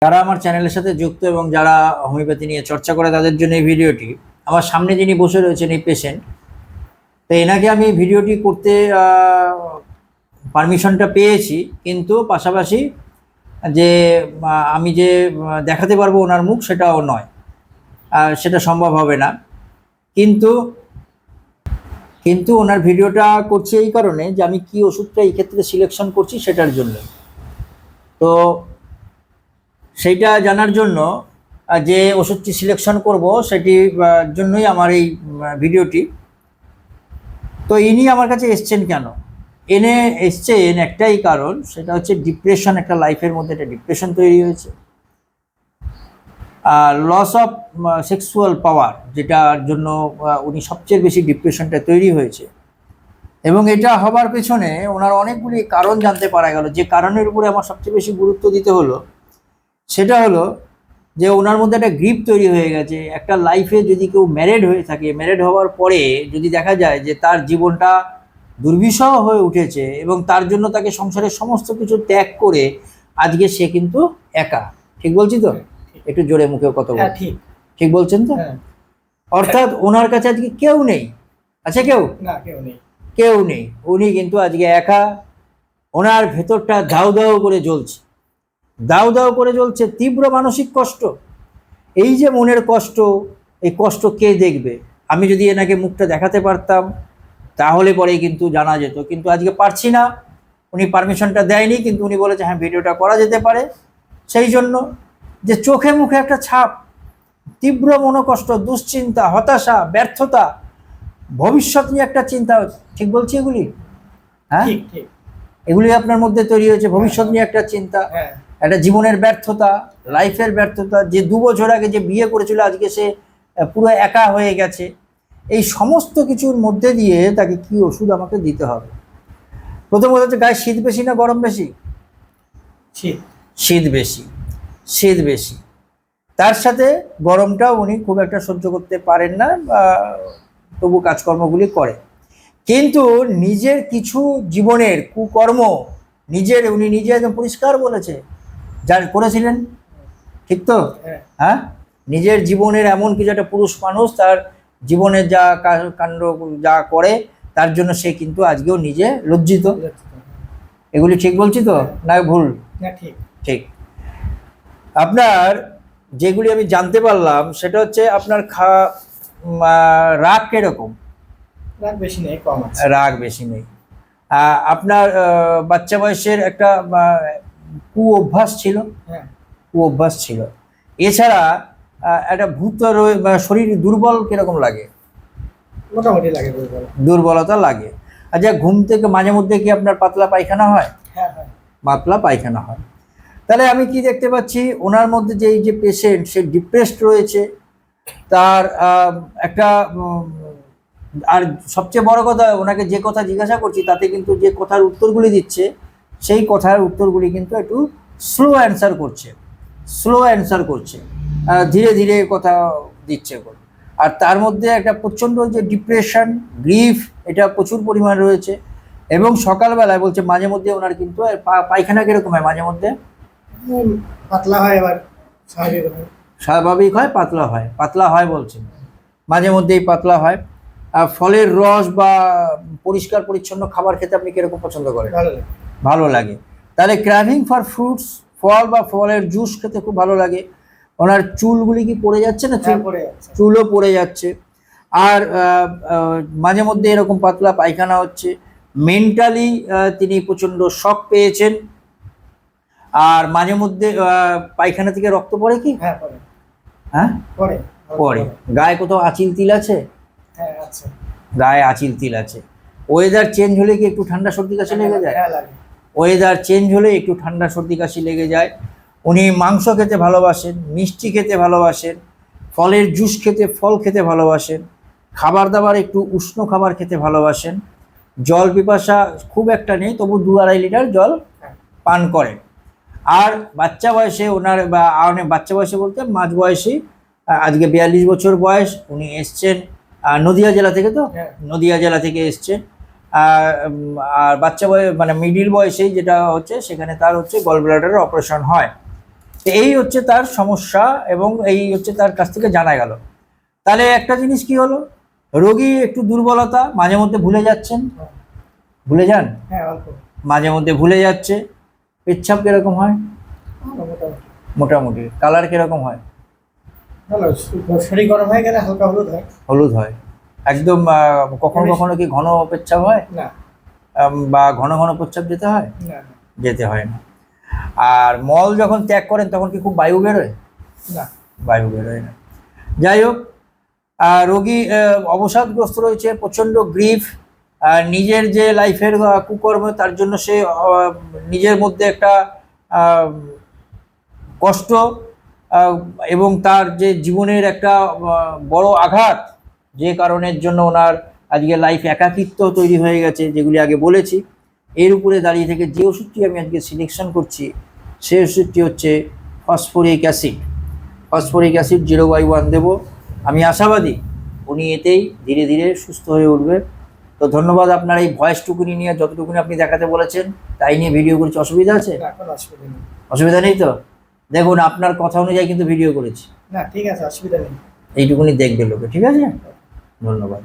যারা আমার চ্যানেলের সাথে যুক্ত এবং যারা হোমিওপ্যাথি নিয়ে চর্চা করে তাদের জন্য এই ভিডিওটি। আমার সামনে যিনি বসে রয়েছেন এই পেশেন্ট, তো এনাকে আমি ভিডিওটি করতে পারমিশনটা পেয়েছি, কিন্তু পাশাপাশি যে আমি যে দেখাতে পারবো ওনার মুখ সেটাও নয়, সেটা সম্ভব হবে না। কিন্তু কিন্তু ওনার ভিডিওটা করছি এই কারণে যে আমি কি ওষুধটা এই ক্ষেত্রে সিলেকশন করছি সেটার জন্য। তো সেইটা জানার জন্য যে ওষুধটি সিলেকশন করব সেটি জন্যই আমার এই ভিডিওটি। তো ইনি আমার কাছে এসছেন কেন? এসছেন একটাই কারণ, সেটা হচ্ছে ডিপ্রেশন। একটা লাইফের মধ্যে একটা ডিপ্রেশন তৈরি হয়েছে, লস অফ সেক্সুয়াল পাওয়ার, যেটার জন্য উনি সবচেয়ে বেশি ডিপ্রেশনটা তৈরি হয়েছে। এবং এটা হবার পেছনে ওনার অনেকগুলি কারণ জানতে পারা গেল। যে কারণের উপরে আমার সবচেয়ে বেশি গুরুত্ব দিতে হলো সেটা হলো যে ওনার মধ্যে একটা গ্রিপ তৈরি হয়ে গেছে। একটা লাইফে যদি কেউ ম্যারেড হয়ে থাকে, ম্যারেড হওয়ার পরে যদি দেখা যায় যে তার জীবনটা দুর্বিষহ হয়ে উঠেছে এবং তার জন্য তাকে সংসারের সমস্ত কিছু ত্যাগ করে আজকে সে কিন্তু একা। ঠিক বলছি তো? একটু জোরে মুখে কথা বল। ঠিক বলছেন তো? অর্থাৎ ওনার কাছে আজকে কেউ নেই। আছে কেউ? না, কেউ নেই। কেউ নেই। উনি কিন্তু আজকে একা। ওনার ভেতরটা দাউ দাউ করে জ্বলছে, দাউ দাউ করে জ্বলছে। তীব্র মানসিক কষ্ট। এই যে মনের কষ্ট, এই কষ্ট কে দেখবে? আমি যদি এনাকে মুখটা দেখাতে পারতাম তাহলে পরেই কিন্তু জানা যেত, কিন্তু আজকে পারছি না। উনি পারমিশনটা দেয়নি, কিন্তু উনি বলেছে হ্যাঁ ভিডিওটা করা যেতে পারে। সেই জন্য যে চোখে মুখে একটা ছাপ, তীব্র মনোকষ্ট, দুশ্চিন্তা, হতাশা, ব্যর্থতা, ভবিষ্যৎ নিয়ে একটা চিন্তা। ঠিক বলছি এগুলি? হ্যাঁ, এগুলি আপনার মধ্যে তৈরি হয়েছে। ভবিষ্যৎ নিয়ে একটা চিন্তা, একটা জীবনের ব্যর্থতা, লাইফের ব্যর্থতা। যে 2 বছর আগে যে বিয়ে করেছিল আজকে সে পুরো একা হয়ে গেছে। এই সমস্ত কিছুর মধ্যে দিয়ে তাকে কি ওষুধ আমাকে দিতে হবে? প্রথম কথা হচ্ছে, গায়ে শীত বেশি না গরম বেশি? শীত বেশি। শীত বেশি, তার সাথে গরমটাও উনি খুব একটা সহ্য করতে পারেন না, তবু কাজকর্মগুলি করে। কিন্তু নিজের কিছু জীবনের কুকর্ম উনি নিজে একদম পরিষ্কার বলেছে যার করেছিলেন। ঠিক তো? হ্যাঁ, নিজের জীবনের এমন কিছু, একটা পুরুষ মানুষ তার জীবনে যা কাণ্ড যা করে তার জন্য সে কিন্তু আজকেও নিজে লজ্জিত। এগুলি ঠিক বলছি তো না ভুল? ঠিক। ঠিক। আপনার যেগুলি আমি জানতে পারলাম সেটা হচ্ছে আপনার রাগ কিরকম? রাগ বেশি নেই, কম আছে। রাগ বেশি নেই। আপনার বাচ্চা বয়সের একটা কু অভ্যাস ছিল? হ্যাঁ, কু অভ্যাস ছিল। এছাড়া একটা ভূত শরীর দুর্বল কিরকম লাগে? মোটামুটি লাগে, দুর্বলতা লাগে। আচ্ছা, ঘুম থেকে মাঝে মধ্যে কি আপনার পাতলা পায়খানা হয়? হ্যাঁ, পাতলা পায়খানা হয়। তাহলে আমি কি দেখতে পাচ্ছি, ওনার মধ্যে যে এই যে পেশেন্ট, সে ডিপ্রেসড রয়েছে। তার একটা আর সবচেয়ে বড় কথা, ওনাকে যে কথা জিজ্ঞাসা করছি তাতে কিন্তু যে কথার উত্তরগুলি দিচ্ছে সেই কথার উত্তরগুলি কিন্তু একটু স্লো অ্যান্সার করছে, ধীরে ধীরে কথা দিচ্ছে। আর তার মধ্যে একটা প্রচণ্ড যে ডিপ্রেশন, গ্রিফ, এটা প্রচুর পরিমাণ রয়েছে। এবং সকালবেলায় বলছে মাঝে মধ্যে ওনার কিন্তু পায়খানা কিরকম হয়? মাঝে মধ্যে পাতলা হয়, আবার স্বাভাবিক হয়, পাতলা হয় বলছেন। মাঝে মধ্যেই পাতলা হয়। ফলের রস বা পরিষ্কার পরিচ্ছন্ন খাবার খেতে আপনি কিরকম পছন্দ করেন? ভালো লাগে। তাহলে ক্র্যাভিং ফর ফ্রুটস, ফল বা ফলের জুস খেতে খুব ভালো লাগে। ওনার চুলগুলি কি পড়ে যাচ্ছে না? চুলও পড়ে যাচ্ছে। আর মাঝে মধ্যে এরকম পাতলা পায়খানা হচ্ছে। মেন্টালি তিনি প্রচণ্ড শক পেয়েছেন। আর মাঝে মধ্যে পায়খানা থেকে রক্ত পড়ে কি? হ্যাঁ, পড়ে। গায়ে কোথাও আঁচিল তিল আছে? গায়ে আঁচিল তিল আছে। ওয়েদার চেঞ্জ হলে কি একটু ঠান্ডা সর্দি কাশি লেগে যায়? ওয়েদার চেঞ্জ হলে একটু ঠান্ডা সর্দি কাশি লেগে যায়। উনি মাংস খেতে ভালোবাসেন, মিষ্টি খেতে ভালোবাসেন, ফলের জুস ফল খেতে ভালোবাসেন, খাবার দাবার একটু উষ্ণ খাবার খেতে ভালোবাসেন। জল পিপাসা খুব একটা নেই, তবু 2-2.5 লিটার জল পান করেন। আর বাচ্চা বয়সে বাচ্চা বয়সে বলতে মাঝ বয়সী, আজকে 42 বছর বয়স, উনি এসছেন নদিয়া জেলা থেকে। তো নদিয়া জেলা থেকে এসছেন। আর বাচ্চা বয়স মানে মিডিল বয়সেই যেটা হচ্ছে, সেখানে তার হচ্ছে গল ব্লাডারের অপারেশন হয়। তো এই হচ্ছে তার সমস্যা এবং এই হচ্ছে তার কাছ থেকে জানা গেল। তাহলে একটা জিনিস কি হলো, রোগী একটু দুর্বলতা, মাঝে মধ্যে ভুলে যাচ্ছেন, ভুলে যান, হ্যাঁ অল্প। মাঝে মধ্যে ভুলে যাচ্ছে। পেচ্ছাপ কিরকম হয়? ভালো, মোটামুটি মোটামুটি। কালার কিরকম হয়? ভালো। শরীর গরম হয়ে গেলে হালকা হলুদ হয়। হলুদ হয় একদম। কখনো কখনো কি ঘন পেচ্ছাপ হয়? না বা ঘন ঘন পেচ্ছাপ যেতে হয়? না যেতে হয় না। আর মল যখন ত্যাগ করেন তখন কি খুব বায়ু বেরোয়? না। বায়ু বেরোয় না। যাই হোক, রোগী অবসাদগ্রস্ত রয়েছে, প্রচণ্ড গ্রিফ, নিজের যে লাইফের কুকর্ম তার জন্য সে নিজের মধ্যে একটা কষ্ট, এবং তার যে জীবনের একটা বড় আঘাত, যে কারণের জন্য ওনার আজকে লাইফ একাকিত্ব তৈরি হয়ে গেছে, যেগুলি আগে বলেছি। এর উপরে দাঁড়িয়ে থেকে যে ওষুধটি আমি আজকে সিলেকশন করছি সেই ওষুধটি হচ্ছে ফসফরিক অ্যাসিড। ফসফরিক অ্যাসিড 0/1 দেবো। আমি আশাবাদী উনি এতেই ধীরে ধীরে সুস্থ হয়ে উঠবে। তো ধন্যবাদ আপনার এই ভয়েসটুকুনি নিয়ে, যতটুকুনি আপনি দেখাতে বলেছেন তাই নিয়ে ভিডিও করেছি। অসুবিধা আছে? না, কোনো অসুবিধা নেই। অসুবিধা নেই তো? দেখুন আপনার কথা অনুযায়ী কিন্তু ভিডিও করেছি। না ঠিক আছে, অসুবিধা নেই। এইটুকুনি দেখবে লোকে, ঠিক আছে? ধন্যবাদ।